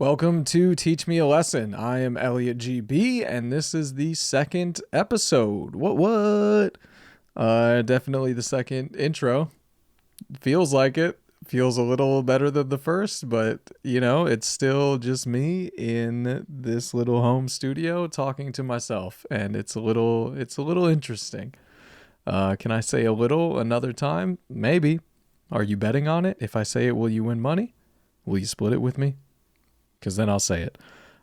Welcome to Teach Me a Lesson. I am Elliott G-B, and this is the second episode. What? Definitely the second intro. Feels like it. Feels a little better than the first, but, it's still just me in this little home studio talking to myself, and it's a little interesting. Can I say a little another time? Maybe. Are you betting on it? If I say it, will you win money? Will you split it with me? Because then I'll say it.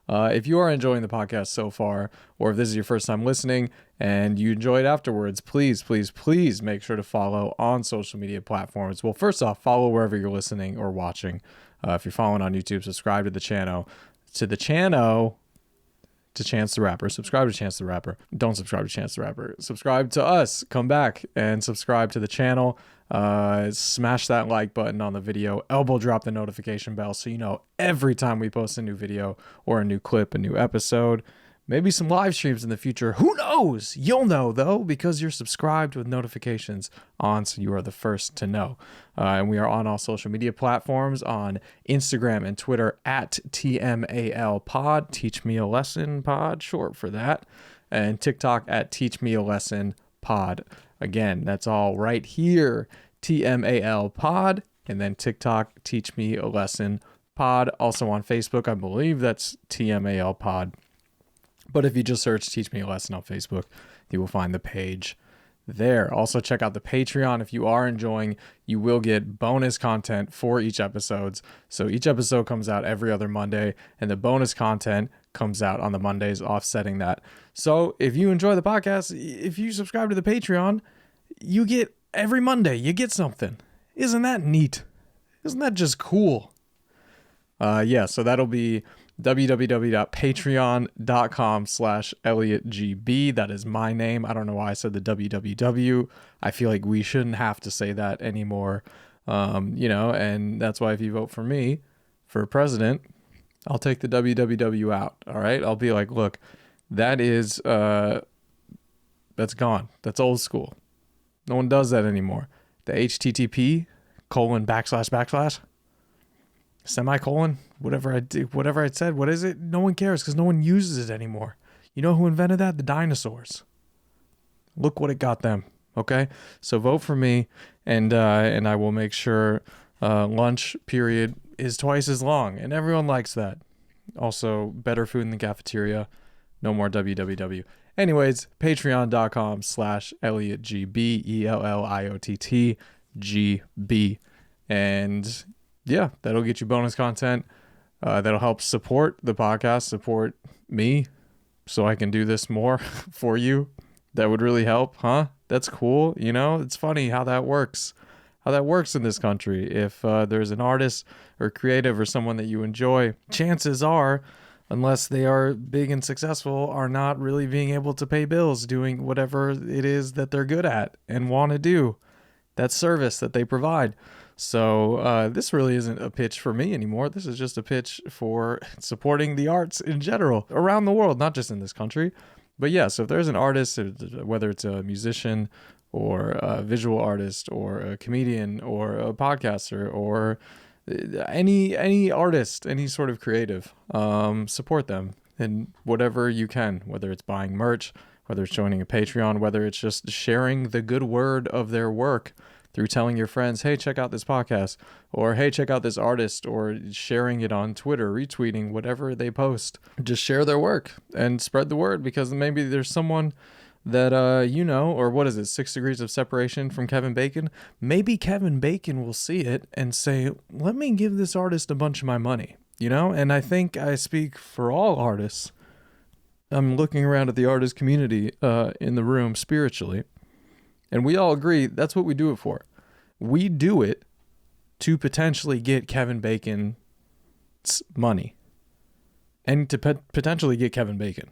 If you are enjoying the podcast so far, or if this is your first time listening and you enjoy it afterwards, please make sure to follow on social media platforms. Well, first off, follow wherever you're listening or watching. If you're following on YouTube, subscribe to the channel. To Chance the Rapper. Subscribe to Chance the Rapper. Don't subscribe to Chance the Rapper. Subscribe to us. Come back and subscribe to the channel. Smash that like button on the video. Elbow drop the notification bell so you know every time we post a new video or a new clip, a new episode. Maybe some live streams in the future. Who knows? You'll know, though, because you're subscribed with notifications on, so you are the first to know. And we are on all social media platforms, on Instagram and Twitter at TMALPod, Teach Me a Lesson Pod, short for that, and TikTok at Teach Me a Lesson Pod. Again, that's all right here, TMAL Pod, and then TikTok, Teach Me a Lesson Pod. Also on Facebook, I believe that's TMAL Pod. But if you just search Teach Me a Lesson on Facebook, you will find the page there. Also, check out the Patreon. If you are enjoying, you will get bonus content for each episode. So each episode comes out every other Monday, and the bonus content comes out on the Mondays, offsetting that. So if you enjoy the podcast, if you subscribe to the Patreon, you get every Monday, you get something. Isn't that neat? Isn't that just cool? So that'll be www.patreon.com/ElliottGB. That is my name. I don't know why I said the www. I feel like we shouldn't have to say that anymore. And that's why if you vote for me for president, I'll take the www out. All right. I'll be like, look, that is, that's gone. That's old school. No one does that anymore. The HTTP : semicolon, whatever I said, what is it? No one cares because no one uses it anymore. You know who invented that? The dinosaurs. Look what it got them. Okay, so vote for me, and I will make sure lunch period is twice as long, and everyone likes that. Also, better food in the cafeteria. No more www. Anyways, patreon.com/ElliottGB, ELLIOTTGB, and yeah, that'll get you bonus content. That'll help support the podcast, support me, so I can do this more for you. That would really help, huh? That's cool. It's funny how that works. How that works in this country. If there's an artist or creative or someone that you enjoy, chances are, unless they are big and successful, are not really being able to pay bills doing whatever it is that they're good at and want to do. That service that they provide. So this really isn't a pitch for me anymore. This is just a pitch for supporting the arts in general around the world, not just in this country. But yeah, so if there's an artist, whether it's a musician or a visual artist or a comedian or a podcaster or any artist, any sort of creative, support them in whatever you can, whether it's buying merch, whether it's joining a Patreon, whether it's just sharing the good word of their work through telling your friends, hey, check out this podcast, or hey, check out this artist, or sharing it on Twitter, retweeting whatever they post. Just share their work and spread the word, because maybe there's someone that, or what is it, 6 Degrees of Separation from Kevin Bacon? Maybe Kevin Bacon will see it and say, let me give this artist a bunch of my money, And I think I speak for all artists. I'm looking around at the artist community in the room spiritually. And we all agree that's what we do it for. We do it to potentially get Kevin Bacon's money. And to potentially get Kevin Bacon.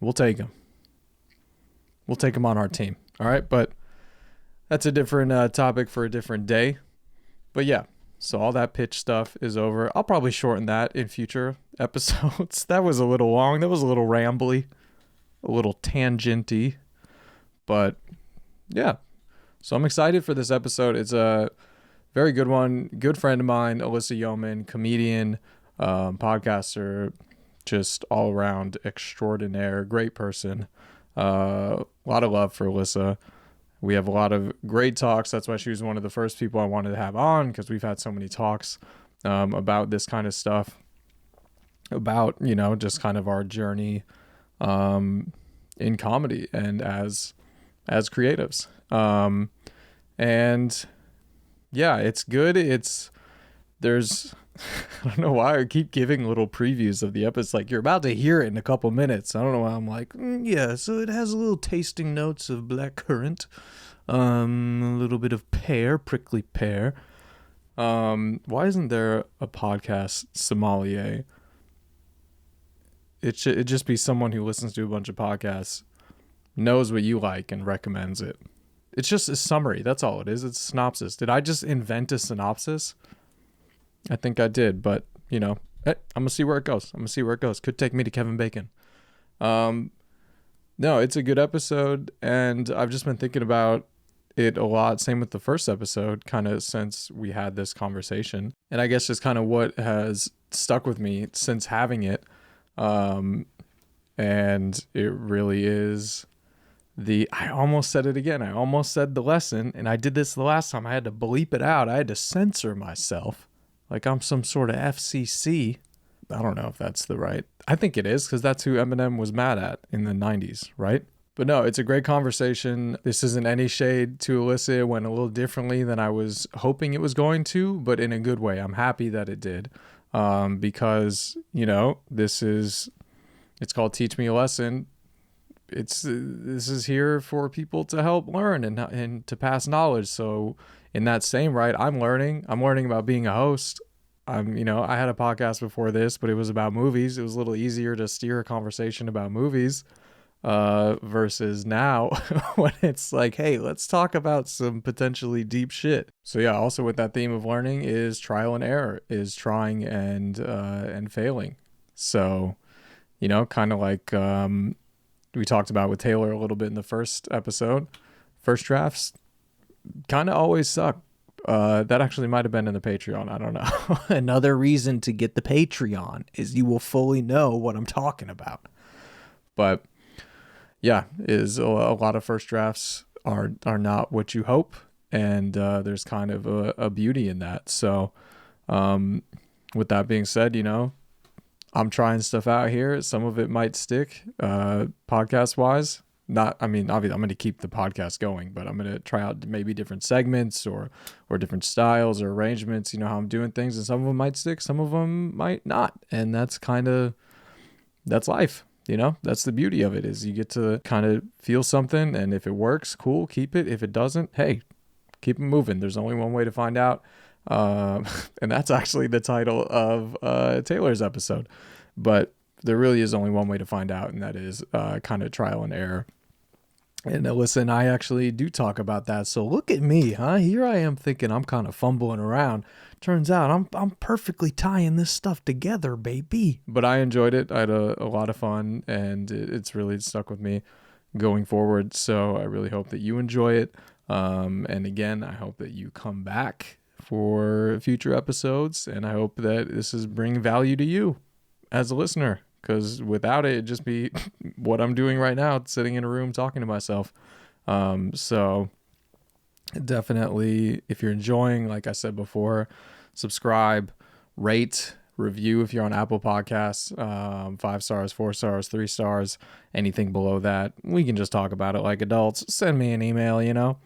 We'll take him. We'll take him on our team. All right? But that's a different topic for a different day. But yeah, so all that pitch stuff is over. I'll probably shorten that in future episodes. That was a little long. That was a little rambly. A little tangenty. But yeah, so I'm excited for this episode. It's a very good one. Good friend of mine, Alyssa Yeoman, comedian, Podcaster, just all around extraordinaire, great person. A lot of love for Alyssa. We have a lot of great talks. That's why she was one of the first people I wanted to have on, because we've had so many talks about this kind of stuff, about, you know, just kind of our journey in comedy and as creatives. And yeah, it's good. There's I don't know why I keep giving little previews of the episode. Like, you're about to hear it in a couple minutes. I don't know why I'm like, yeah, so it has a little tasting notes of blackcurrant, a little bit of pear, prickly pear. Why isn't there a podcast sommelier? It'd just be someone who listens to a bunch of podcasts, knows what you like, and recommends it. It's just a summary. That's all it is. It's a synopsis. Did I just invent a synopsis? I think I did, but, you know, I'm going to see where it goes. Could take me to Kevin Bacon. No, it's a good episode, and I've just been thinking about it a lot. Same with the first episode, kind of since we had this conversation. And I guess just kind of what has stuck with me since having it. And it really is I almost said it again. I almost said the lesson, and I did this the last time. I had to bleep it out. I had to censor myself. Like I'm some sort of FCC. I don't know if that's the right. I think it is, because that's who Eminem was mad at in the 90s, right? But no, it's a great conversation. This isn't any shade to Alyssa. It went a little differently than I was hoping it was going to, but in a good way. I'm happy that it did. Because, you know, it's called Teach Me a Lesson. This is here for people to help learn and to pass knowledge. So in that same right, I'm learning about being a host. I had a podcast before this, but it was about movies. It was a little easier to steer a conversation about movies versus now when it's like, hey, let's talk about some potentially deep shit. So yeah, also with that theme of learning is trial and error, is trying and failing. So, you know, kind of like we talked about with Taylor a little bit in the first episode. First drafts kind of always suck. That actually might have been in the Patreon. I don't know. Another reason to get the Patreon is you will fully know what I'm talking about. But yeah, is a lot of first drafts are not what you hope. And there's kind of a beauty in that. So with that being said, you know, I'm trying stuff out here. Some of it might stick podcast wise. Obviously I'm going to keep the podcast going, but I'm going to try out maybe different segments or different styles or arrangements, you know, how I'm doing things. And some of them might stick, some of them might not. And that's life, you know, that's the beauty of it, is you get to kind of feel something. And if it works, cool, keep it. If it doesn't, hey, keep it moving. There's only one way to find out. And that's actually the title of Taylor's episode. But there really is only one way to find out, and that is kind of trial and error. And Alyssa and I actually do talk about that. So look at me, huh? Here I am thinking I'm kind of fumbling around. Turns out I'm perfectly tying this stuff together, baby. But I enjoyed it. I had a lot of fun, and it's really stuck with me going forward. So I really hope that you enjoy it. And again, I hope that you come back for future episodes, and I hope that this is bringing value to you as a listener, because without it, it'd just be what I'm doing right now, sitting in a room talking to myself. So definitely, if you're enjoying, like I said before, subscribe, rate, review if you're on Apple Podcasts, 5 stars, 4 stars, 3 stars, anything below that. We can just talk about it like adults. Send me an email, you know.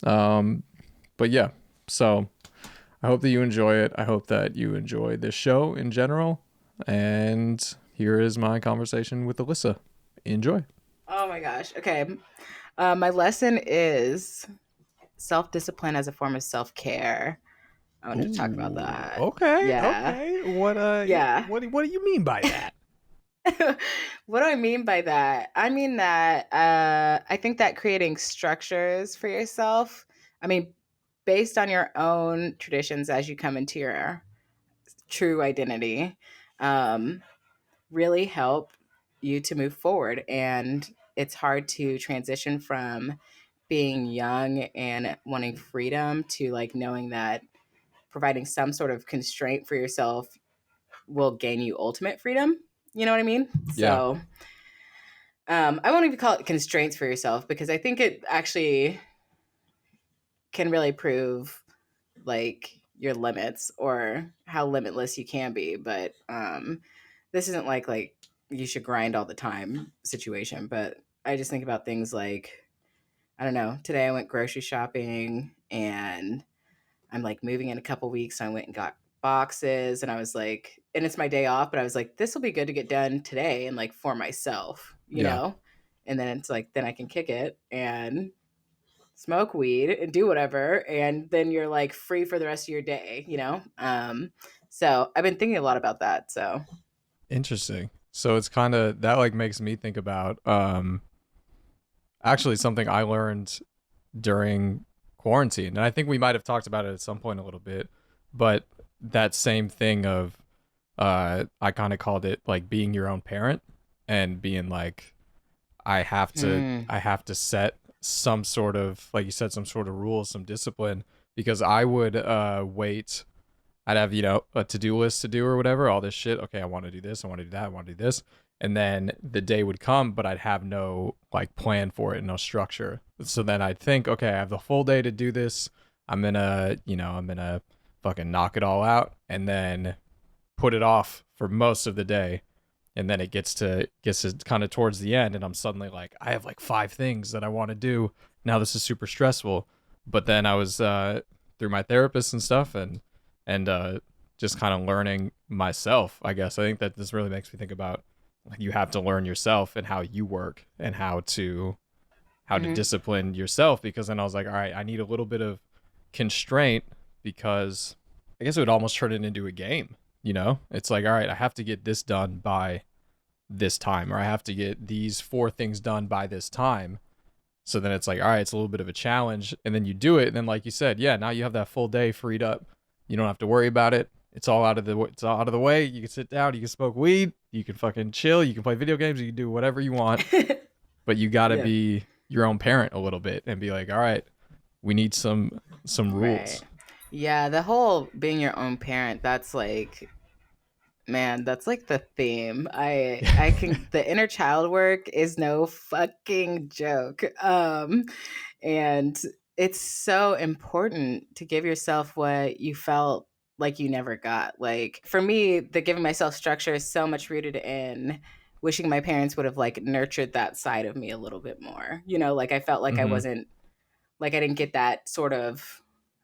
But yeah, so I hope that you enjoy it. I hope that you enjoy this show in general. And here is my conversation with Alyssa. Enjoy. Oh my gosh. Okay. My lesson is self-discipline as a form of self-care. I wanted to talk about that. Okay. Yeah. Okay. What Yeah. What do you mean by that? What do I mean by that? I mean that I think that creating structures for yourself, based on your own traditions as you come into your true identity, really help you to move forward. And it's hard to transition from being young and wanting freedom to like knowing that providing some sort of constraint for yourself will gain you ultimate freedom. You know what I mean? Yeah. So I won't even call it constraints for yourself, because I think it actually can really prove like your limits or how limitless you can be. But this isn't like you should grind all the time situation. But I just think about things like, I don't know, today I went grocery shopping and I'm like moving in a couple weeks. So I went and got boxes, and I was like, and it's my day off, but I was like, this will be good to get done today and like for myself, you Yeah. know? And then it's like, then I can kick it and smoke weed and do whatever. And then you're like free for the rest of your day, you know? So I've been thinking a lot about that. So, Interesting. So it's kind of that like makes me think about actually something I learned during quarantine. And I think we might have talked about it at some point a little bit, but that same thing of I kind of called it like being your own parent and being like I have to set some sort of, like you said, some sort of rules, some discipline, because I would wait. I'd have, you know, a to-do list to do or whatever, all this shit. Okay, I want to do this, I want to do that, I want to do this. And then the day would come, but I'd have no like plan for it, no structure. So then I'd think, okay, I have the full day to do this. I'm gonna fucking knock it all out and then put it off for most of the day. And then it gets to kind of towards the end, and I'm suddenly like, I have like 5 things that I want to do. Now this is super stressful. But then I was through my therapist and stuff, and just kind of learning myself, I guess. I think that this really makes me think about like you have to learn yourself and how you work and how to mhm. discipline yourself, because then I was like, all right, I need a little bit of constraint, because I guess it would almost turn it into a game, you know? It's like, all right, I have to get this done by this time, or I have to get these 4 things done by this time. So then it's like, all right, it's a little bit of a challenge, and then you do it, and then like you said, yeah, now you have that full day freed up. You don't have to worry about it. It's all out of the way. You can sit down, you can smoke weed, you can fucking chill, you can play video games, you can do whatever you want, but you got to Yeah. be your own parent a little bit and be like, all right, we need some Right. rules. Yeah, the whole being your own parent, that's like, man, that's like the theme. I can, the inner child work is no fucking joke. And it's so important to give yourself what you felt like you never got. Like for me, the giving myself structure is so much rooted in wishing my parents would have like nurtured that side of me a little bit more. You know, like I felt like I Hmm. wasn't, like I didn't get that sort of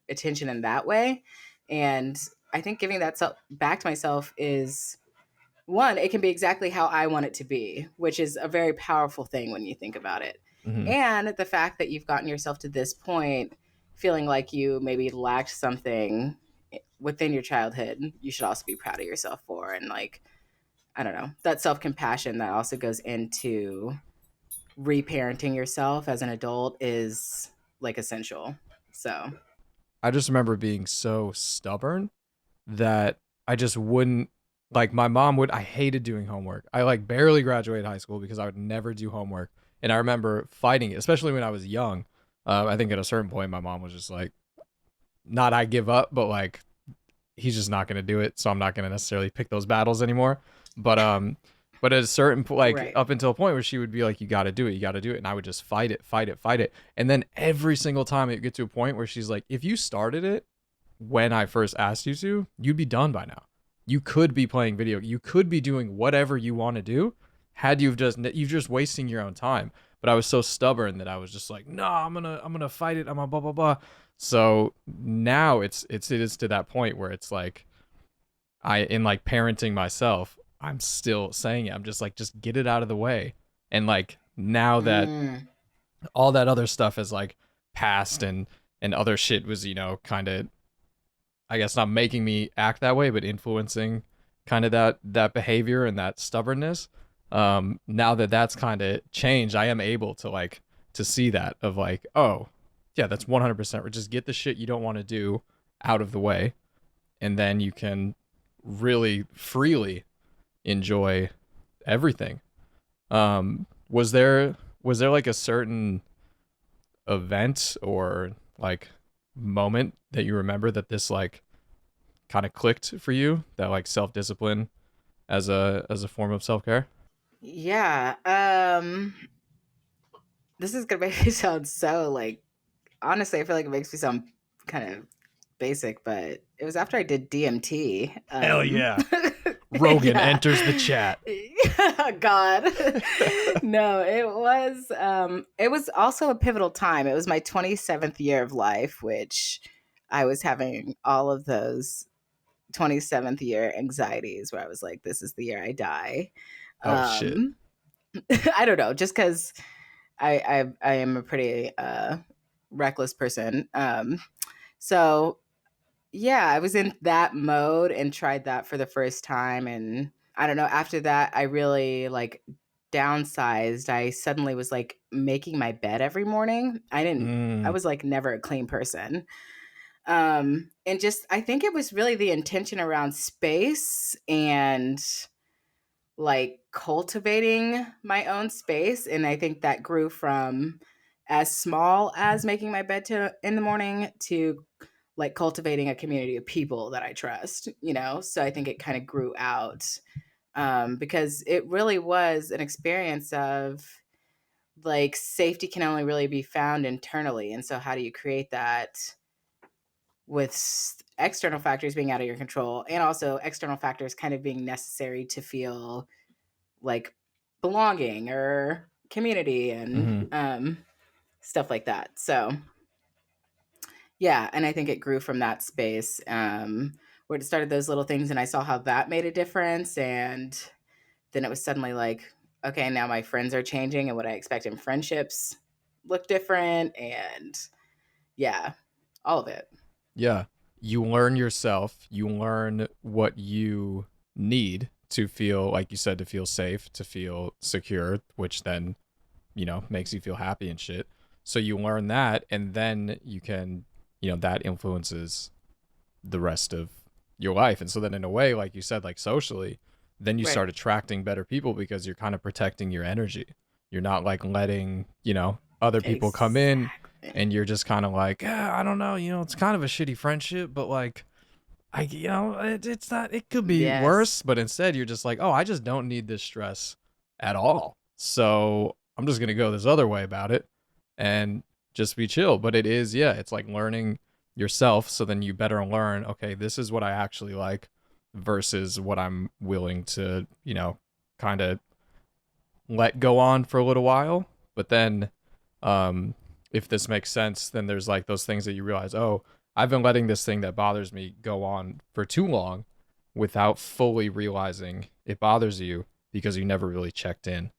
attention in that way. And I think giving that back to myself is, one, it can be exactly how I want it to be, which is a very powerful thing when you think about it. Hmm. And the fact that you've gotten yourself to this point feeling like you maybe lacked something within your childhood, you should also be proud of yourself for. And like, I don't know, that self compassion that also goes into reparenting yourself as an adult is like essential. So, I just remember being so stubborn that I just wouldn't, like my mom would, I hated doing homework. I like barely graduated high school because I would never do homework. And I remember fighting it, especially when I was young. I think at a certain point my mom was just like, not I give up, but like he's just not going to do it, so I'm not going to necessarily pick those battles anymore. But at a certain like right. up until a point where she would be like, you got to do it, you got to do it, and I would just fight it, fight it, fight it. And then every single time it would get to a point where she's like, if you started it when I first asked you to, you'd be done by now. You could be playing video, you could be doing whatever you want to do, had you've just wasting your own time. But I was so stubborn that I was just like, no, I'm gonna fight it, I'm a blah blah blah. So now it is to that point where it's like I, in like parenting myself, I'm still saying it. I'm just like, just get it out of the way. And like now that Mm, all that other stuff is like passed, and other shit was, you know, kind of, I guess not making me act that way, but influencing kind of that behavior and that stubbornness. Now that that's kind of changed, I am able to like to see that of like, oh, yeah, that's 100%. Or just get the shit you don't want to do out of the way, and then you can really freely enjoy everything. Was there like a certain event or like moment that you remember that this like kind of clicked for you, that like self-discipline as a form of self-care? Yeah. This is gonna make me sound so like, honestly, I feel like it makes me sound kind of basic, but it was after I did DMT. Hell yeah. Rogan Yeah. enters the chat. God. No, it was also a pivotal time. It was my 27th year of life, which I was having all of those 27th year anxieties where I was like, this is the year I die. Oh shit. Um I don't know, just because I am a pretty reckless person. So yeah, I was in that mode and tried that for the first time. And I don't know, after that, I really like downsized. I suddenly was like making my bed every morning. I Mm, was like never a clean person. And just, I think it was really the intention around space and like cultivating my own space. And I think that grew from as small as making my bed in the morning to like cultivating a community of people that I trust, you know? So I think it kind of grew out because it really was an experience of like safety can only really be found internally. And so how do you create that with external factors being out of your control and also external factors kind of being necessary to feel like belonging or community and hmm stuff like that. So yeah, and I think it grew from that space where it started those little things, and I saw how that made a difference, and then it was suddenly like, okay, now my friends are changing, and what I expect in friendships look different, and yeah, all of it. Yeah. You learn yourself, you learn what you need to feel, like you said, to feel safe, to feel secure, which then, makes you feel happy and shit. So you learn that, and then you can, that influences the rest of your life. And so then in a way, like you said, like socially, then you Right. start attracting better people because you're kind of protecting your energy. You're not like letting, other people come in, Exactly. and you're just kind of like, I don't know, it's kind of a shitty friendship, but like it's not, it could be Yes. worse. But instead you're just like, oh, I just don't need this stress at all. So I'm just going to go this other way about it and just be chill. But it is, yeah, it's like learning yourself. So then you better learn, okay, this is what I actually like versus what I'm willing to, kind of let go on for a little while. But then, if this makes sense, then there's like those things that you realize, oh, I've been letting this thing that bothers me go on for too long without fully realizing it bothers you because you never really checked in.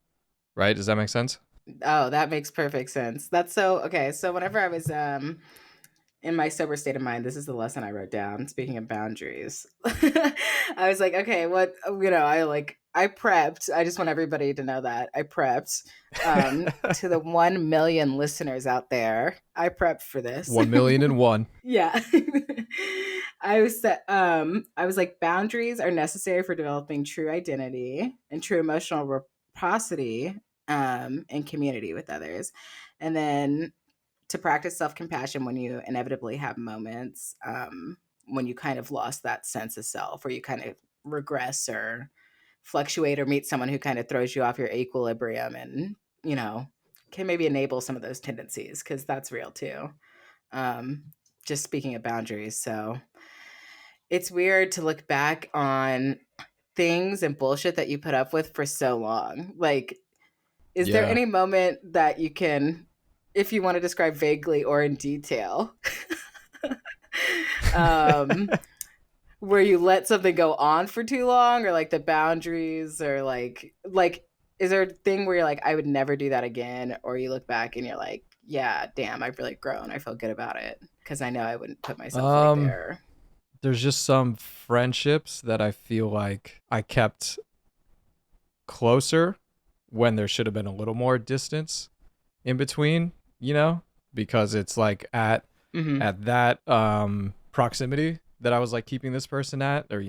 Right? Does that make sense? Oh, that makes perfect sense. That's so okay. So whenever I was in my sober state of mind, this is the lesson I wrote down. Speaking of boundaries, I was like, okay, what I prepped. I just want everybody to know that I prepped. To the 1 million listeners out there, I prepped for this. 1,000,001. Yeah. I was like, boundaries are necessary for developing true identity and true emotional reciprocity and community with others. And then to practice self-compassion when you inevitably have moments when you kind of lost that sense of self or you kind of regress or fluctuate or meet someone who kind of throws you off your equilibrium and you know can maybe enable some of those tendencies because that's real too. um, just speaking of boundaries, so it's weird to look back on things and bullshit that you put up with for so long. Like, is there Yeah. any moment that you can, if you want to describe vaguely or in detail, um, where you let something go on for too long, or like the boundaries, or like, is there a thing where you're like, I would never do that again, or you look back and you're like, yeah, damn, I've really grown. I feel good about it because I know I wouldn't put myself right um, there. there's just some friendships that I feel like I kept closer when there should have been a little more distance in between, because it's like Mm-hmm. at that proximity that I was like keeping this person at, or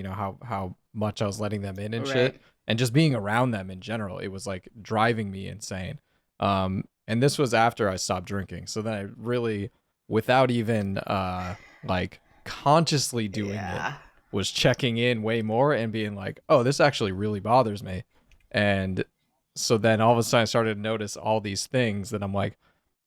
how much I was letting them in and shit, Right. and just being around them in general, it was like driving me insane. And this was after I stopped drinking, so then I really, without even like consciously doing it, Yeah. was checking in way more and being like, oh, this actually really bothers me. And so then all of a sudden I started to notice all these things that I'm like,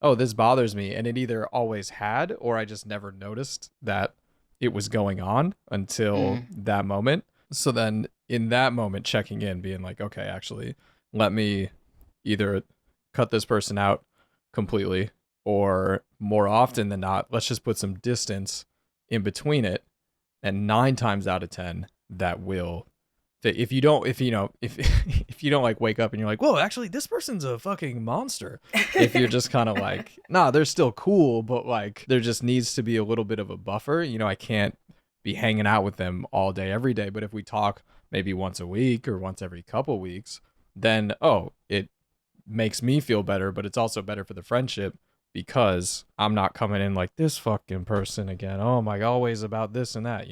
oh, this bothers me. And it either always had, or I just never noticed that it was going on until Mm. that moment. So then in that moment, checking in, being like, okay, actually, let me either cut this person out completely, or more often than not, let's just put some distance in between it. And 9 times out of 10, that will, if you don't, if you know, if if you don't like wake up and you're like, whoa, actually this person's a fucking monster. If you're just kind of like, nah, they're still cool, but like there just needs to be a little bit of a buffer. I can't be hanging out with them all day every day, but if we talk maybe once a week or once every couple weeks, then it makes me feel better, but it's also better for the friendship because I'm not coming in like this fucking person again. Oh my, always about this and that.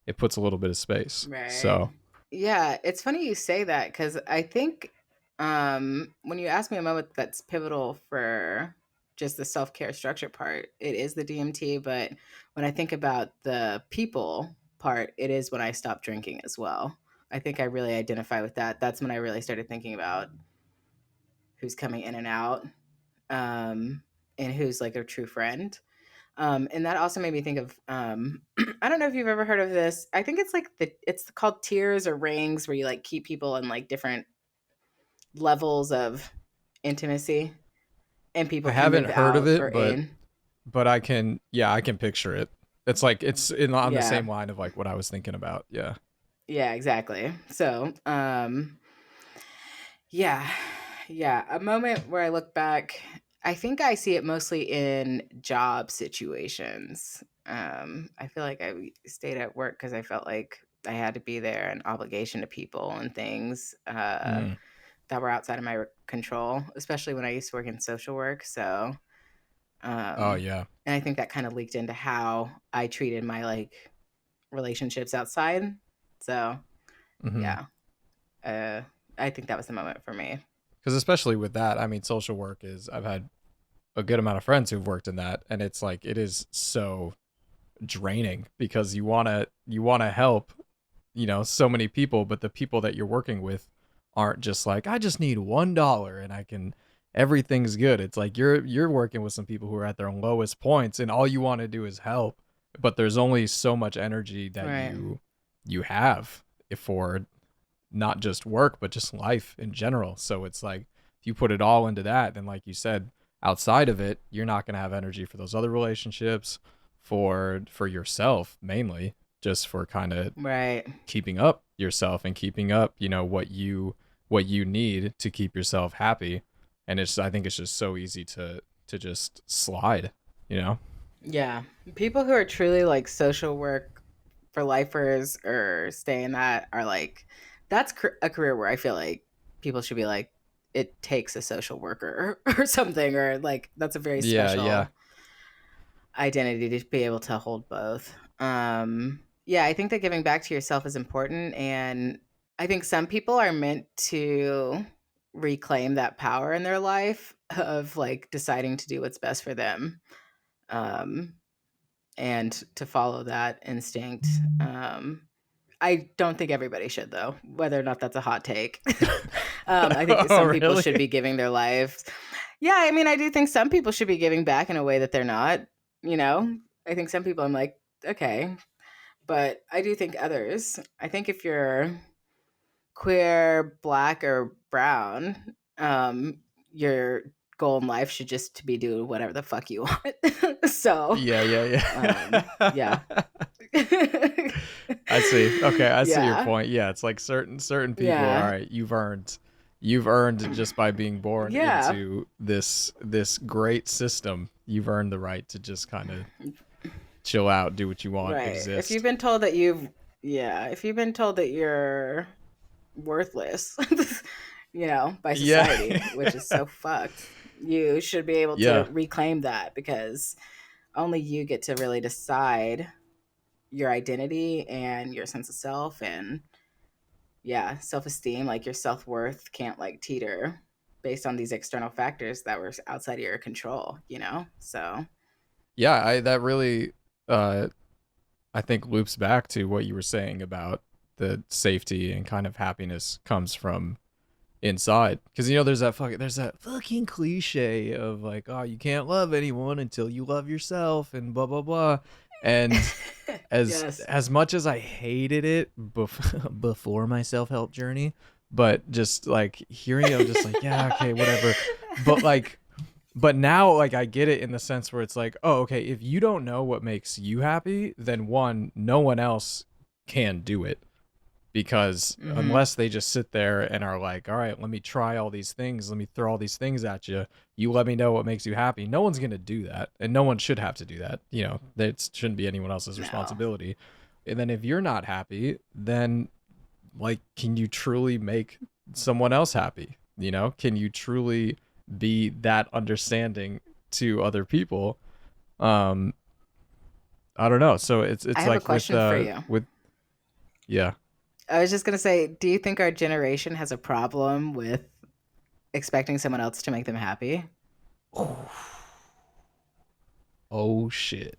It puts a little bit of space. Right. So Yeah, it's funny you say that because I think when you ask me a moment that's pivotal for just the self care structure part, it is the DMT. But when I think about the people part, it is when I stopped drinking as well. I think I really identify with that. That's when I really started thinking about who's coming in and out, and who's like a true friend. And that also made me think of I don't know if you've ever heard of this. I think it's like it's called tiers or rings where you like keep people in like different levels of intimacy and I people can haven't move heard of out or it, but in. I can, yeah, I can picture it. It's like it's on the Yeah. same line of like what I was thinking about. Yeah. Yeah, exactly. So, yeah. Yeah, a moment where I look back, I think I see it mostly in job situations. I feel like I stayed at work because I felt like I had to be there, an obligation to people and things Mm. that were outside of my control, especially when I used to work in social work. So, Oh um, yeah. and I think that kind of leaked into how I treated my like relationships outside. So, Mm-hmm. yeah, uh, I think that was the moment for me. Because especially with that, I mean, social work is. I've had a good amount of friends who've worked in that, and it's like it is so draining because you wanna help so many people, but the people that you're working with aren't just like, I just need $1 and I can, everything's good. It's like you're working with some people who are at their lowest points and all you want to do is help, but there's only so much energy that Right. you have for not just work but just life in general. So it's like if you put it all into that, then like you said, outside of it, you're not going to have energy for those other relationships, for yourself mainly, just for kind of Right. keeping up yourself and keeping up what you need to keep yourself happy. And I think it's just so easy to just slide. Yeah. People who are truly like social work for lifers or stay in that are like, that's a career where I feel like people should be like, it takes a social worker or something, or like that's a very Yeah, yeah. special identity to be able to hold both. Yeah, I think that giving back to yourself is important. And I think some people are meant to reclaim that power in their life of like deciding to do what's best for them. Um, and to follow that instinct. I don't think everybody should, though, whether or not that's a hot take. I think Oh some people really? should be giving their lives. Yeah, I mean, I do think some people should be giving back in a way that they're not. You know, I think some people I'm like, okay, but I do think others. I think if you're queer, black, or brown, your goal in life should just to be doing whatever the fuck you want. So, Yeah, yeah, yeah. yeah. I see. Okay, I see your Yeah. point. Yeah, it's like certain people, all Yeah. right, you've earned just by being born Yeah. into this great system. You've earned the right to just kind of chill out, do what you want, Right. If you've exist. been told that if you've been told that you're worthless, by Yeah. society, which is so fucked, you should be able to Yeah. reclaim that because only you get to really decide your identity and your sense of self and yeah, self-esteem, like your self-worth can't like teeter based on these external factors that were outside of your control. So Yeah, I that really uh I think loops back to what you were saying about the safety and kind of happiness comes from inside. Because there's that fucking cliche of like, oh, you can't love anyone until you love yourself and blah blah blah. And Yes. as much as I hated it before my self-help journey, but just like hearing it, I'm just like, yeah, okay, whatever. But now, like, I get it in the sense where it's like, oh, okay, if you don't know what makes you happy, then one, no one else can do it. Because Mm-hmm. unless they just sit there and are like, all right, let me try all these things, let me throw all these things at you, you let me know what makes you happy. No one's going to do that. And no one should have to do that. That shouldn't be anyone else's No. responsibility. And then if you're not happy, then, like, can you truly make someone else happy? Can you truly be that understanding to other people? Um, I don't know. So I it's have a like question for you. with yeah. I was just going to say, do you think our generation has a problem with expecting someone else to make them happy? Oh shit.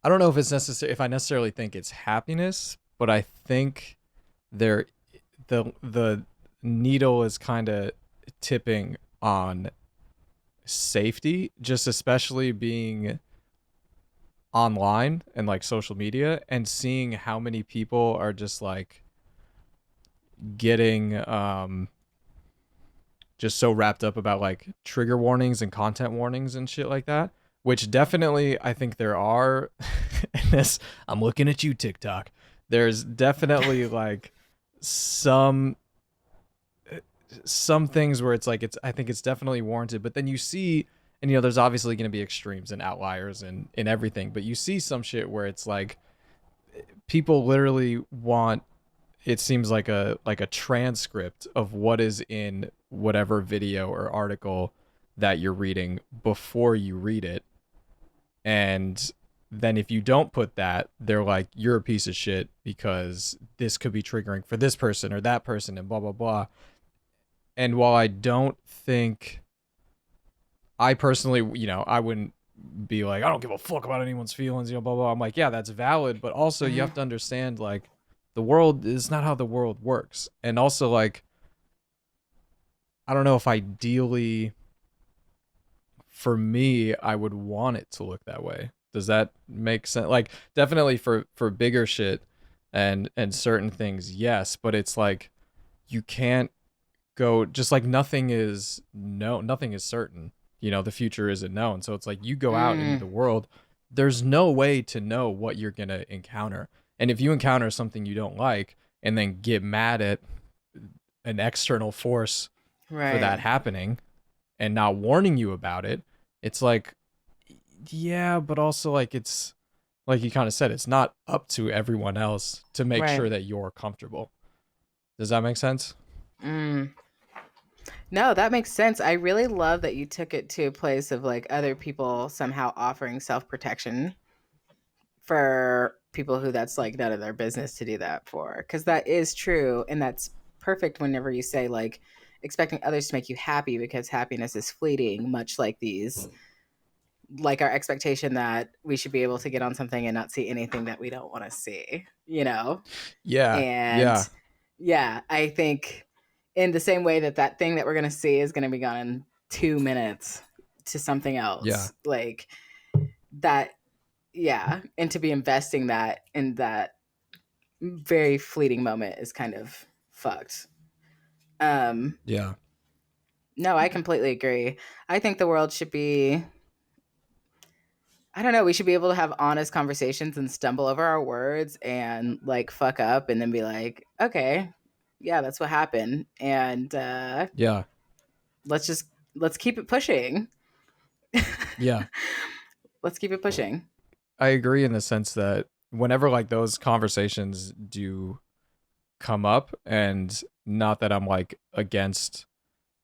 I don't know if it's necessary if I necessarily think it's happiness, but I think there the needle is kind of tipping on safety, just especially being online and like social media and seeing how many people are just like getting just so wrapped up about like trigger warnings and content warnings and shit like that, which definitely I think there are. And this, I'm looking at you, TikTok. There's definitely like some some things where it's like I think it's definitely warranted, but then you see, and there's obviously going to be extremes and outliers and in everything, but you see some shit where it's like people literally want, it seems like a transcript of what is in whatever video or article that you're reading before you read it. And then if you don't put that, they're like, you're a piece of shit because this could be triggering for this person or that person and blah blah blah. And while I don't think, I personally, I wouldn't be like, I don't give a fuck about anyone's feelings, blah blah. I'm like, yeah, that's valid, but also you Mm-hmm. have to understand, like, the world is not how the world works. And also, like, I don't know if ideally for me I would want it to look that way. Does that make sense? Like, definitely for bigger shit and certain things, yes, but it's like you can't go, just like nothing is, no, nothing is certain. The future isn't known. So it's like you go out into Mm, the world, there's no way to know what you're going to encounter. And if you encounter something you don't like and then get mad at an external force for that right. happening and not warning you about it, it's like, yeah, but also like it's like you kind of said, it's not up to everyone else to make Right. sure that you're comfortable. Does that make sense? Mm. No, that makes sense. I really love that you took it to a place of like other people somehow offering self protection for people who that's like none of their business to do that for. Because that is true. And that's perfect whenever you say like expecting others to make you happy because happiness is fleeting, much like these, like our expectation that we should be able to get on something and not see anything that we don't want to see, you know? Yeah. And Yeah. yeah, I think in the same way that that thing that we're going to see is going to be gone in 2 minutes to something Yeah. else, like that, yeah. And to be investing that in that very fleeting moment is kind of fucked. Um, Yeah. no, I completely agree. I think the world should be, I don't know, we should be able to have honest conversations and stumble over our words and like fuck up and then be like, okay, yeah, that's what happened. And Yeah. let's just let's keep it pushing. Yeah. Let's keep it pushing. I agree in the sense that whenever like those conversations do come up, and not that I'm like against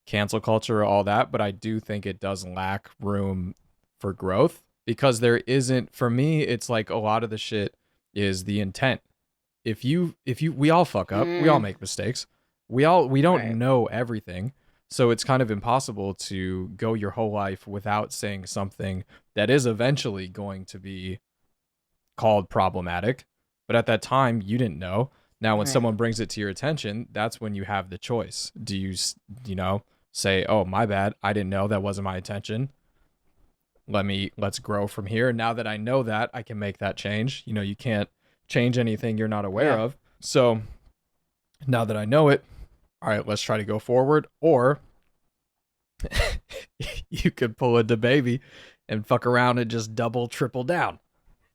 cancel culture or all that, but I do think it does lack room for growth because there isn't, for me, it's like a lot of the shit is the intent. If you we all fuck up, we all Mm, make mistakes. We don't right. know everything. So it's kind of impossible to go your whole life without saying something that is eventually going to be called problematic. But at that time, you didn't know. Now, when Right. someone brings it to your attention, that's when you have the choice. Do you, say, oh, my bad, I didn't know, that wasn't my intention. Let's grow from here. Now that I know that, I can make that change. You can't change anything you're not aware Yeah. of. So now that I know it, all right, let's try to go forward. Or you could pull a baby and fuck around and just double, triple down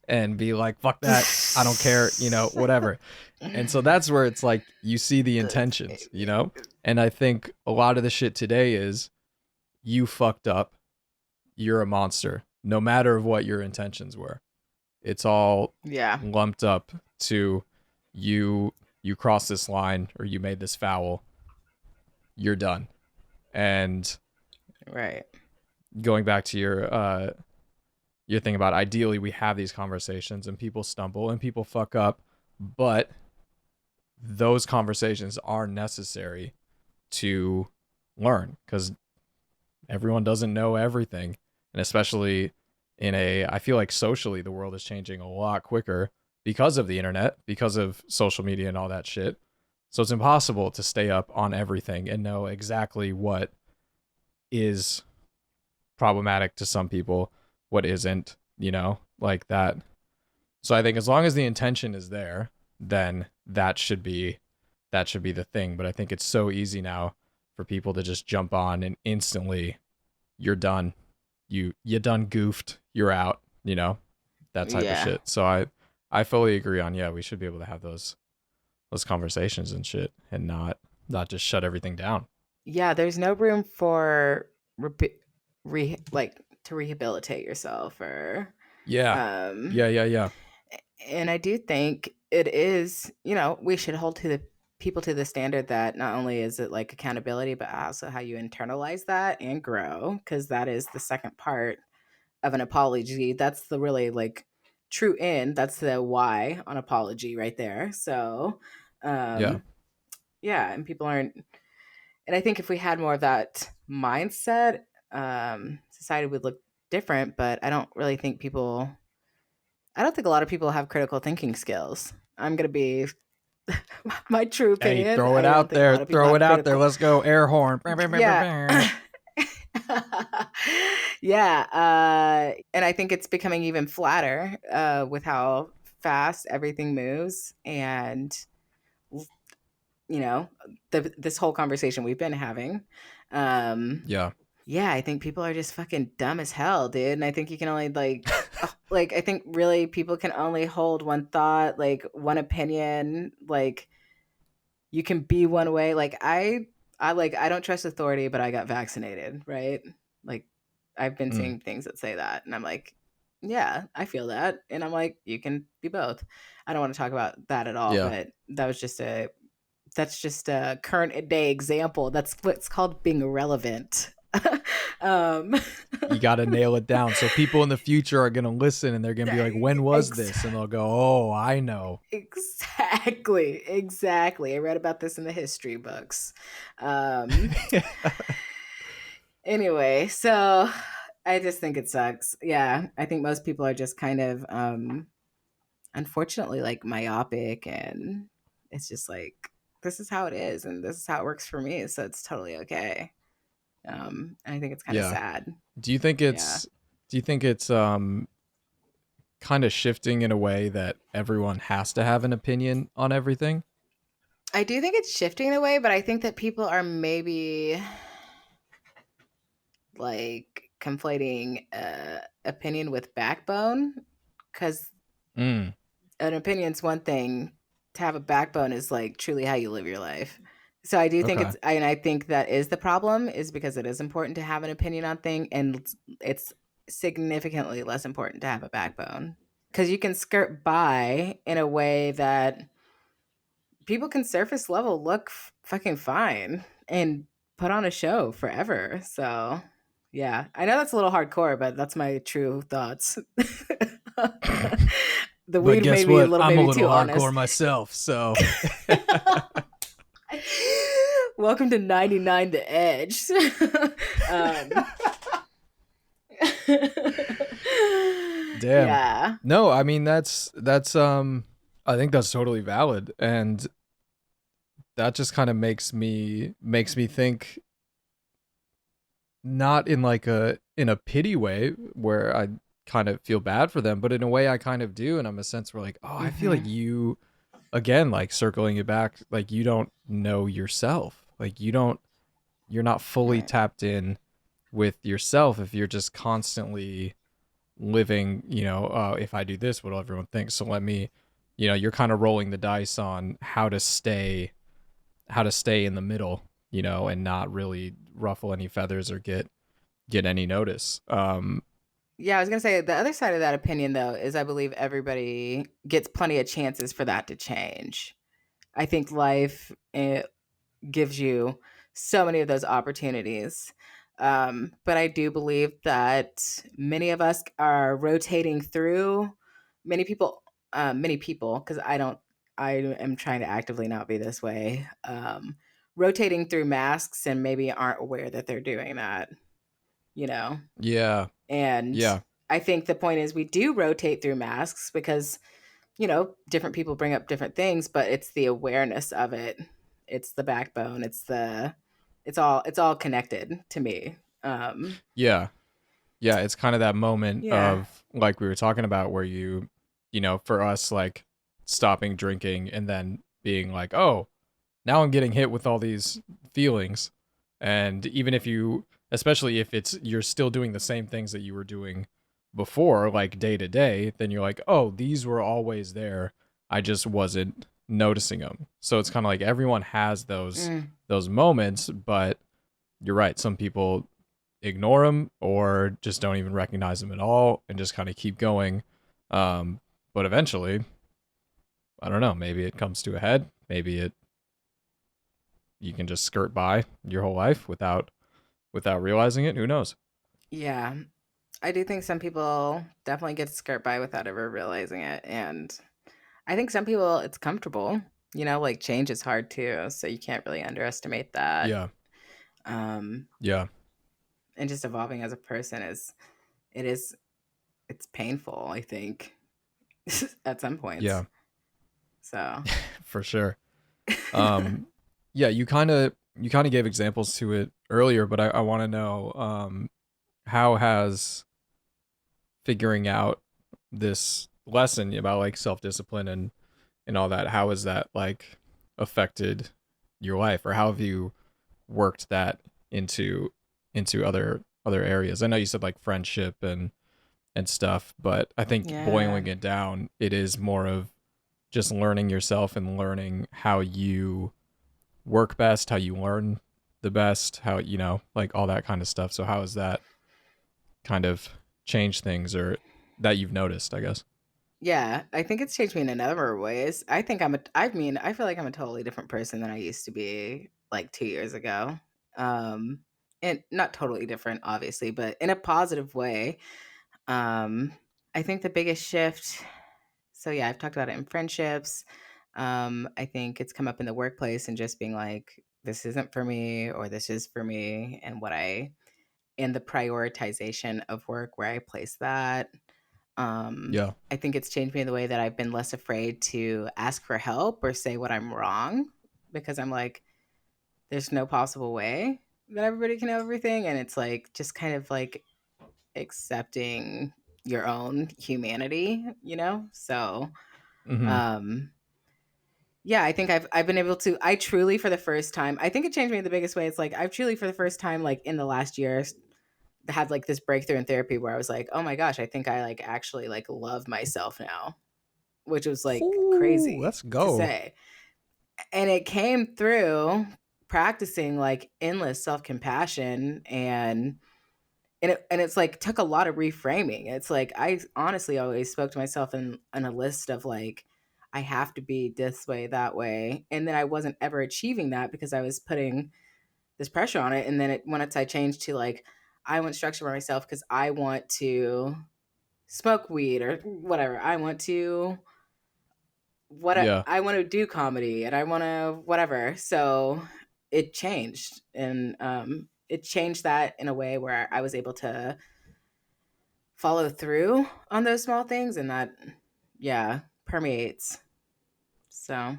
and be like, fuck that. I don't care, whatever. And so that's where it's like you see the intentions, And I think a lot of the shit today is you fucked up. You're a monster, no matter what your intentions were. It's all lumped up to you crossed this line or you made this foul. You're done. And Right. going back to your thing about ideally we have these conversations and people stumble and people fuck up, but those conversations are necessary to learn because everyone doesn't know everything. And especially I feel like socially, the world is changing a lot quicker because of the internet, because of social media and all that shit. So it's impossible to stay up on everything and know exactly what is problematic to some people, what isn't, like that. So I think as long as the intention is there, then that should be the thing. But I think it's so easy now for people to just jump on and instantly you're done. You done goofed, you're out, that type of shit. So I fully agree on, we should be able to have those conversations and shit and not just shut everything down. Yeah, there's no room for to rehabilitate yourself or Yeah. And I do think it is, we should hold to the people to the standard that not only is it like accountability, but also how you internalize that and grow, because that is the second part of an apology. That's the really like true end. That's the why on apology right there. So, Yeah. and people aren't. And I think if we had more of that mindset, society would look different. But I don't really think people. I don't think a lot of people have critical thinking skills. I'm gonna be my true opinion. Hey, throw it out there. Throw it out there. Let's go. Air horn. Yeah. Yeah. And I think it's becoming even flatter with how fast everything moves. And, this whole conversation we've been having. Yeah. Yeah, I think people are just fucking dumb as hell, dude. And I think you can only I think really people can only hold one thought, like one opinion, like you can be one way. Like I don't trust authority, but I got vaccinated, right? Like I've been seeing things that say that, and I'm like, yeah, I feel that, and I'm like, you can be both. I don't want to talk about that at all, but that's just a current day example. That's what's called being relevant. You got to nail it down. So people in the future are going to listen and they're going to be like, when was this? And they'll go, oh, I know. Exactly. I read about this in the history books. Anyway, so I just think it sucks. Yeah. I think most people are just kind of, unfortunately, like myopic, and it's just like, this is how it is. And this is how it works for me. So it's totally okay. And I think it's kind of sad. Do you think it's kind of shifting in a way that everyone has to have an opinion on everything? I do think it's shifting in a way, but I think that people are maybe like conflating opinion with backbone, because an opinion's one thing. To have a backbone is like truly how you live your life. So I do think I think that is the problem, is because it is important to have an opinion on thing, and it's significantly less important to have a backbone, because you can skirt by in a way that people can surface level look fucking fine and put on a show forever. So yeah, I know that's a little hardcore, but that's my true thoughts. The weed made me a little, I'm maybe a little too hardcore honest myself, so Welcome to 99 The Edge. um, Damn. yeah. No, I mean that's I think that's totally valid, and that just kind of makes me think, not in like a pity way where I kind of feel bad for them, but in a way I kind of do, and I'm a sense where like, oh, I feel like Mm-hmm. you, again, like circling it back, like you don't know yourself. Like you're not fully Right. tapped in with yourself if you're just constantly living, if I do this, what'll everyone think? So let me, you're kind of rolling the dice on how to stay in the middle, and not really ruffle any feathers or get any notice. Yeah, I was gonna say the other side of that opinion though is I believe everybody gets plenty of chances for that to change. I think life gives you so many of those opportunities. But I do believe that many of us are rotating through many people, because I am trying to actively not be this way, rotating through masks and maybe aren't aware that they're doing that, you know? Yeah, And yeah, I think the point is we do rotate through masks because different people bring up different things, but it's the awareness of it. It's the backbone. It's all connected to me. yeah, yeah. It's kind of that moment Yeah. of like we were talking about where for us, like stopping drinking and then being like, oh, now I'm getting hit with all these feelings. And even if especially if you're still doing the same things that you were doing before, like day to day, then you're like, oh, these were always there. I just wasn't noticing them. So it's kind of like everyone has Mm. those moments, but you're right. Some people ignore them or just don't even recognize them at all and just kind of keep going. But eventually, I don't know, maybe it comes to a head. Maybe you can just skirt by your whole life without realizing it. Who knows? Yeah. I do think some people definitely get to skirt by without ever realizing it. And I think some people it's comfortable. Like change is hard too. So you can't really underestimate that. Yeah. Um, Yeah. and just evolving as a person it is, it's painful, I think, at some points. Yeah. So, For sure. Um yeah, you kind of gave examples to it earlier, but I want to know, how has figuring out this lesson about like self-discipline and all that, how has that like affected your life, or how have you worked that into other areas? I know you said like friendship and stuff, but I think yeah. boiling it down, it is more of just learning yourself and learning how you work best, how you learn the best, how like all that kind of stuff. So how has that kind of changed things, or that you've noticed, I guess? Yeah, I think it's changed me in a number of ways. I feel like I'm a totally different person than I used to be like 2 years ago. Um, and not totally different, obviously, but in a positive way. Um, I think the biggest shift, so yeah, I've talked about it in friendships. I think it's come up in the workplace and just being like, this isn't for me or this is for me, and in the prioritization of work where I place that. Yeah. I think it's changed me in the way that I've been less afraid to ask for help or say what I'm wrong, because I'm like, there's no possible way that everybody can know everything. And it's like, just kind of like accepting your own humanity. So, Mm-hmm. um, yeah, I think I've been able to, I truly for the first time, I think it changed me in the biggest way. It's like, I've truly for the first time, like in the last year, had like this breakthrough in therapy where I was like, oh my gosh, I think I like actually like love myself now, which was like Ooh, crazy let's to go. say. And it came through practicing like endless self-compassion, and it's like took a lot of reframing. It's like I honestly always spoke to myself in a list of like, I have to be this way, that way. And then I wasn't ever achieving that because I was putting this pressure on it. And then once I changed to like, I want structure for myself because I want to smoke weed or whatever. I want to Yeah. I want to do comedy and I want to whatever. So it changed. And it changed that in a way where I was able to follow through on those small things, and that, yeah, permeates. So,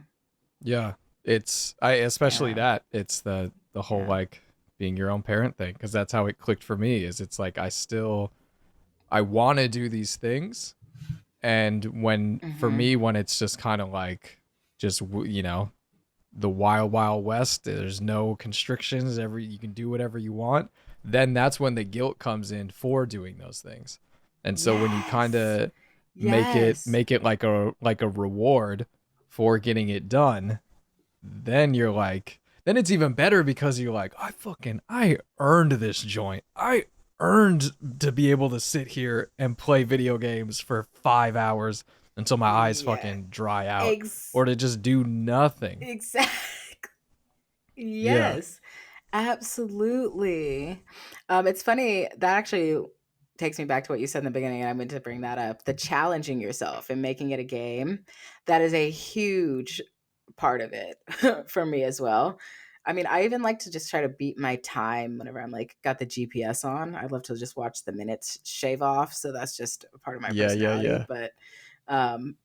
Yeah. It's I especially yeah. that. It's the whole Yeah. like being your own parent thing, cuz that's how it clicked for me is it's like I want to do these things, and when for Mhm. me when it's just kind of like just the wild wild west, there's no constrictions, every you can do whatever you want, then that's when the guilt comes in for doing those things. And so when you kind Yes. of Yes. make it like a reward for getting it done, then you're like, then it's even better because you're like, I earned this joint. I earned to be able to sit here and play video games for 5 hours until my eyes Yeah. fucking dry out, Ex- or to just do nothing. exactly. Yeah. Yes. Absolutely. It's funny that actually takes me back to what you said in the beginning, and I meant to bring that up. The challenging yourself and making it a game, that is a huge part of it for me as well. I mean, I even like to just try to beat my time whenever I'm like got the GPS on. I love to just watch the minutes shave off. So that's just a part of my Yeah, yeah, personality. yeah. But um,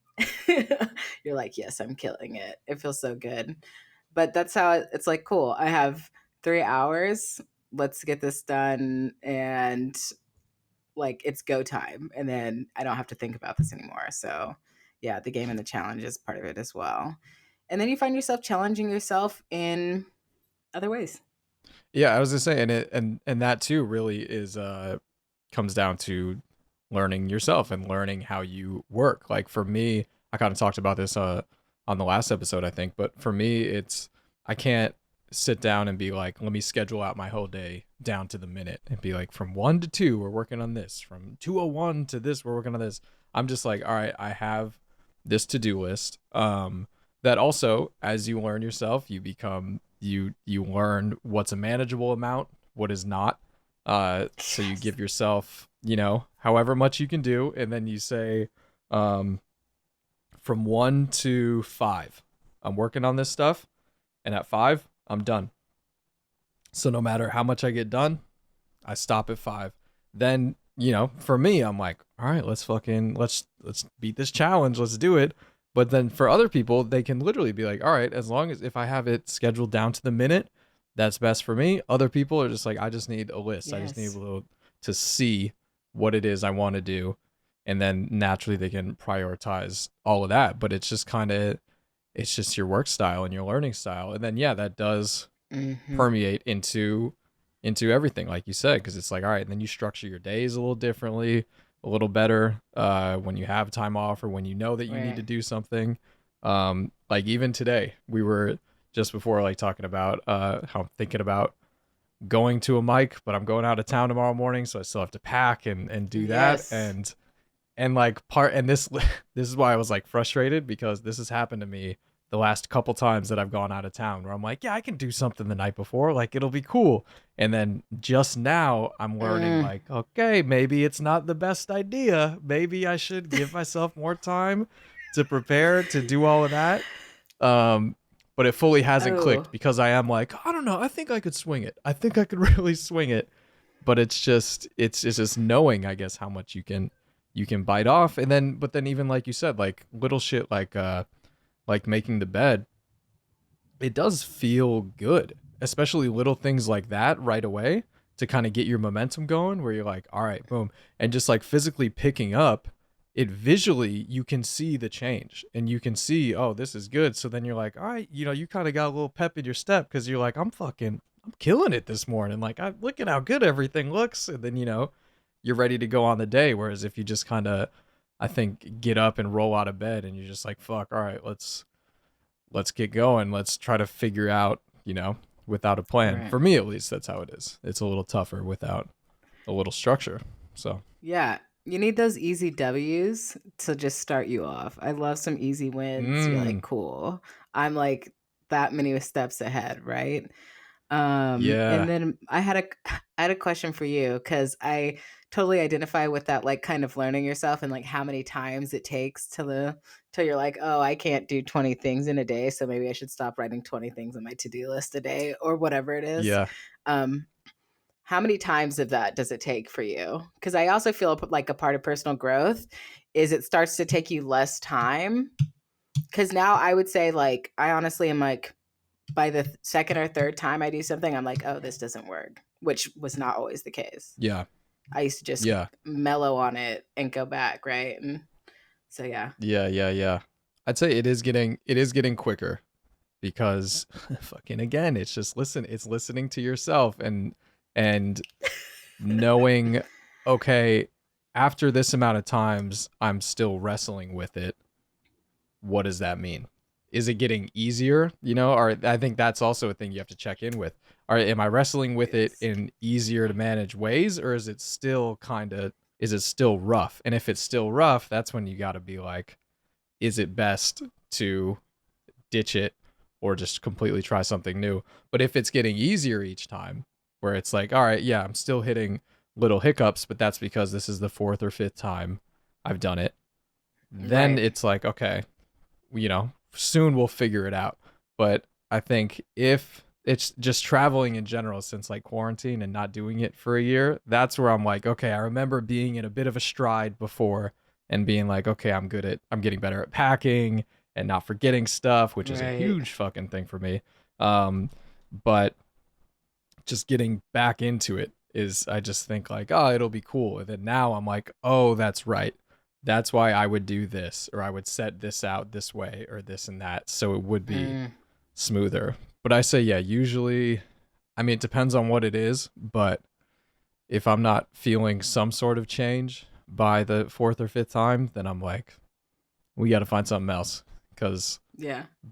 you're like, yes, I'm killing it. It feels so good. But that's how it's like, cool. I have 3 hours. Let's get this done. And like, it's go time. And then I don't have to think about this anymore. So, yeah, the game and the challenge is part of it as well. And then you find yourself challenging yourself in other ways. Yeah, I was just saying it, and that too really is comes down to learning yourself and learning how you work. Like for me, I kind of talked about this on the last episode, I think, but for me it's I can't sit down and be like, let me schedule out my whole day down to the minute and be like from 1 to 2 we're working on this, from 2:01 to this we're working on this. I'm just like, all right, I have this to-do list. That also, as you learn yourself, you become you learn what's a manageable amount, what is not. So you Yes. give yourself, however much you can do, and then you say, um, from 1 to 5, I'm working on this stuff, and at 5, I'm done. So no matter how much I get done, I stop at 5. Then, for me, I'm like, all right, let's beat this challenge. Let's do it. But then for other people, they can literally be like, all right, as long as if I have it scheduled down to the minute, that's best for me. Other people are just like, I just need a list. I just need a Yes. little to see what it is I want to do. And then naturally they can prioritize all of that. But it's just your work style and your learning style. And then, yeah, that does Hmm. permeate into everything, like you said, because it's like, all right, and then you structure your days a little differently, a little better, when you have time off or when you know that you need Right. to do something. Like even today we were just before like talking about how I'm thinking about going to a mic, but I'm going out of town tomorrow morning, so I still have to pack and do that. Yes. And like part and this this is why I was like frustrated, because this has happened to me the last couple times that I've gone out of town, where I'm like, yeah, I can do something the night before, like it'll be cool. And then just now I'm learning Mm. like, okay, maybe it's not the best idea. Maybe I should give myself more time to prepare to do all of that. Um but it fully hasn't Oh, clicked, because I am like, I don't know, I think I could swing it. I think I could really swing it. But it's just knowing, I guess, how much you can bite off. And then but then even like you said, like little shit like making the bed, it does feel good, especially little things like that right away, to kind of get your momentum going, where you're like, all right, boom. And just like physically picking up it, visually you can see the change and you can see, oh, this is good. So then you're like, all right, you kind of got a little pep in your step, because you're like, I'm killing it this morning, like I look at how good everything looks. And then you're ready to go on the day. Whereas if you just kind of, I think, get up and roll out of bed and you're just like, fuck, all right, let's get going. Let's try to figure out, without a plan. right. For me, at least, that's how it is. It's a little tougher without a little structure. So, Yeah. You need those easy W's to just start you off. I love some easy wins. You're like, mm, cool. I'm like that many steps ahead, right? And yeah, then I had a question for you, because I totally identify with that, like kind of learning yourself and like how many times it takes till you're like, oh, I can't do 20 things in a day, so maybe I should stop writing 20 things on my to-do list a day or whatever it is. Yeah. How many times of that does it take for you? Because I also feel like a part of personal growth is it starts to take you less time. Because now I would say, like, I honestly am like, by the second or third time I do something, I'm like, oh, this doesn't work, which was not always the case. Yeah. I used to just Yeah. mellow on it and go back, right? And so, yeah. Yeah. I'd say it is getting quicker because fucking again, it's just it's listening to yourself and knowing, okay, after this amount of times, I'm still wrestling with it. What does that mean? Is it getting easier? You know, or I think that's also a thing you have to check in with. Am I wrestling with it in easier to manage ways, or is it still rough? And if it's still rough, that's when you got to be like, is it best to ditch it or just completely try something new? But if it's getting easier each time, where it's like, all right, yeah, I'm still hitting little hiccups, but that's because this is the 4th or 5th time I've done it. Then it's like, okay, you know, soon we'll figure it out. But I think if it's just traveling in general, since like quarantine and not doing it for a year, that's where I'm like, okay, I remember being in a bit of a stride before and being like, okay, I'm getting better at packing and not forgetting stuff, which is a huge fucking thing for me. But just getting back into it is, I just think like, oh, it'll be cool. And then now I'm like, oh, that's right. That's why I would do this, or I would set this out this way, or this and that, so it would be smoother. But I say, yeah, usually, I mean, it depends on what it is, but if I'm not feeling some sort of change by the 4th or 5th time, then I'm like, we got to find something else, because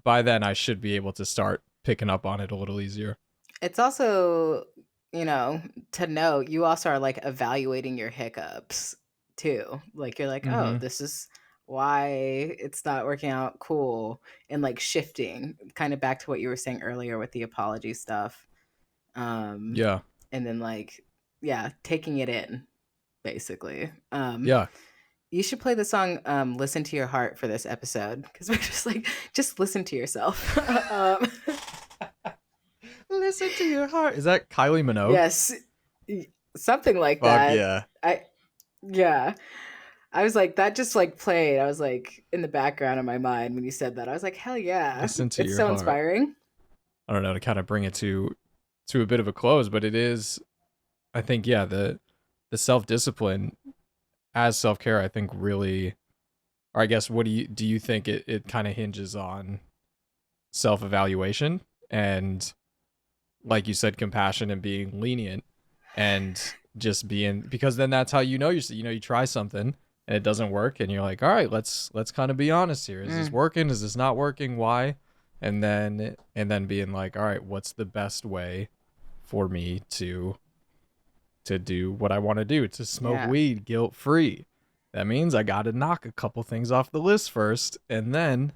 by then I should be able to start picking up on it a little easier. It's also, you know, to know you also are like evaluating your hiccups too. Like you're like, oh, this is why it's not working out. Cool. And like shifting kind of back to what you were saying earlier with the apology stuff. And then like, taking it in basically. You should play the song Listen to Your Heart for this episode, because we're just like, just listen to yourself. Listen to your heart. Is that Kylie Minogue? Yes. Something like that. Yeah. I was like, that just like played. I was like in the background of my mind when you said that. I was like, hell yeah. Listen to it's your so heart. Inspiring. I don't know, to kind of bring it to a bit of a close, but it is, I think, yeah, the self-discipline as self-care, I think really, or I guess, what do you think it kind of hinges on self-evaluation and, like you said, compassion and being lenient and just being, because then that's how you try something and it doesn't work and you're like, all right, let's kind of be honest here. Is this working? Is this not working? Why? And then being like, all right, what's the best way for me to do what I want to do, to smoke weed guilt-free? That means I got to knock a couple things off the list first. And then,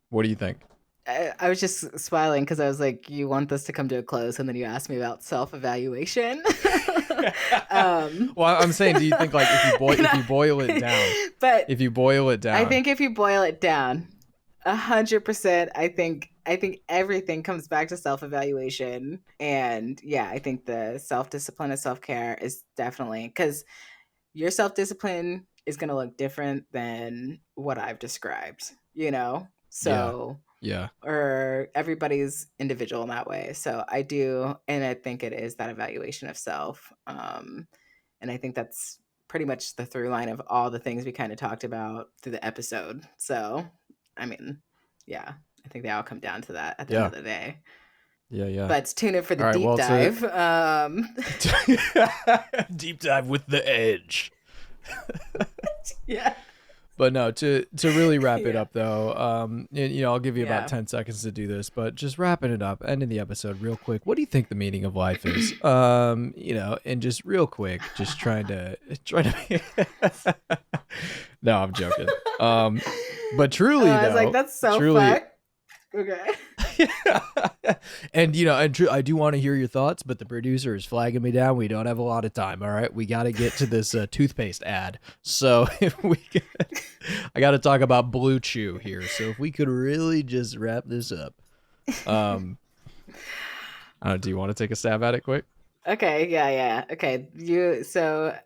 what do you think? I was just smiling because I was like, you want this to come to a close, and then you asked me about self-evaluation. Well, I'm saying, do you think like if you boil it down, but if you boil it down, I think if you boil it down, 100%, I think everything comes back to self-evaluation. And I think the self-discipline of self-care is definitely, because your self-discipline is going to look different than what I've described, so or everybody's individual in that way. So I do, and I think it is that evaluation of self. And I think that's pretty much the through line of all the things we kind of talked about through the episode. So, I mean, I think they all come down to that at the end of the day. Yeah. But tune in for the deep dive. Deep dive with the edge. Yeah. But no, to really wrap it up though, I'll give you about 10 seconds to do this, but just wrapping it up, ending the episode real quick. What do you think the meaning of life is? And just real quick, just trying to no, I'm joking. But truly, I was like, that's so truly, fucked. Okay. And I do want to hear your thoughts, but the producer is flagging me down. We don't have a lot of time. All right, we got to get to this toothpaste ad. So if I got to talk about Blue Chew here. So if we could really just wrap this up. Do you want to take a stab at it quick? Okay, yeah. Okay, so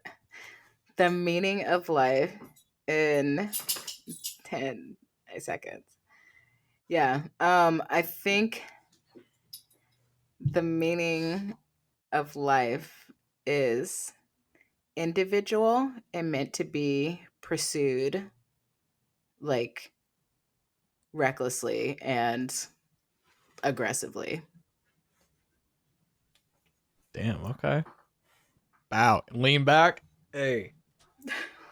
the meaning of life in 10 seconds. Yeah. I think the meaning of life is individual and meant to be pursued like recklessly and aggressively. Damn. Okay. Bow. Lean back. Hey.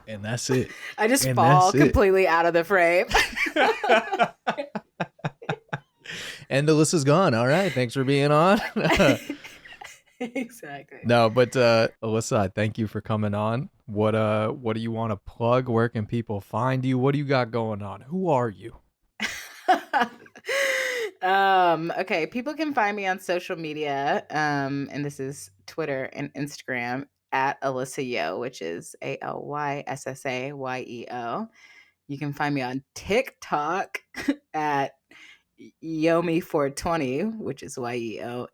And that's it. I just And fall that's it. completely out of the frame. And Alyssa's gone. All right. Thanks for being on. Exactly. No, but Alyssa, I thank you for coming on. What do you want to plug? Where can people find you? What do you got going on? Who are you? Okay, people can find me on social media, and this is Twitter and Instagram at Alyssa Yeo, which is ALYSSAYEO. You can find me on TikTok at Yomi420, which is YEOMIE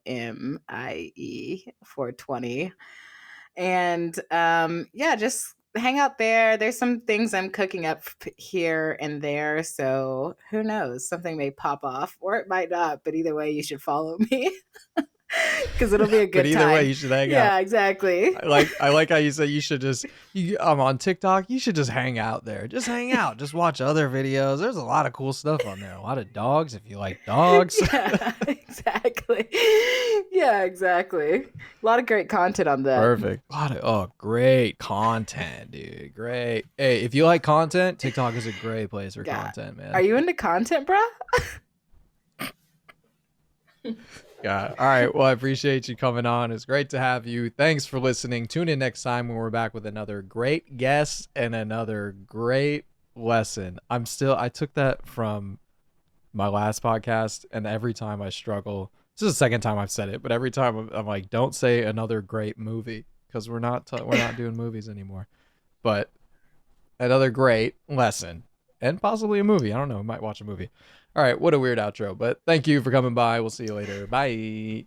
420. And just hang out there. There's some things I'm cooking up here and there, so who knows? Something may pop off, or it might not. But either way, you should follow me because it'll be a good But either time. way, you should hang out. Yeah, exactly. I like how you said you should just. I'm on TikTok. You should just hang out there. Just hang out. Just watch other videos. There's a lot of cool stuff on there. A lot of dogs if you like dogs. Yeah, exactly. Yeah, exactly. A lot of great content on that. Perfect. Great content, dude. Great. Hey, if you like content, TikTok is a great place for content, man. Are you into content, bro? Yeah. All right. Well, I appreciate you coming on. It's great to have you. Thanks for listening. Tune in next time when we're back with another great guest and another great lesson. I took that from my last podcast, and every time I struggle. This is the second time I've said it, but every time I'm like, don't say another great movie, because we're not doing movies anymore. But another great lesson and possibly a movie. I don't know. I might watch a movie. All right. What a weird outro, but thank you for coming by. We'll see you later. Bye.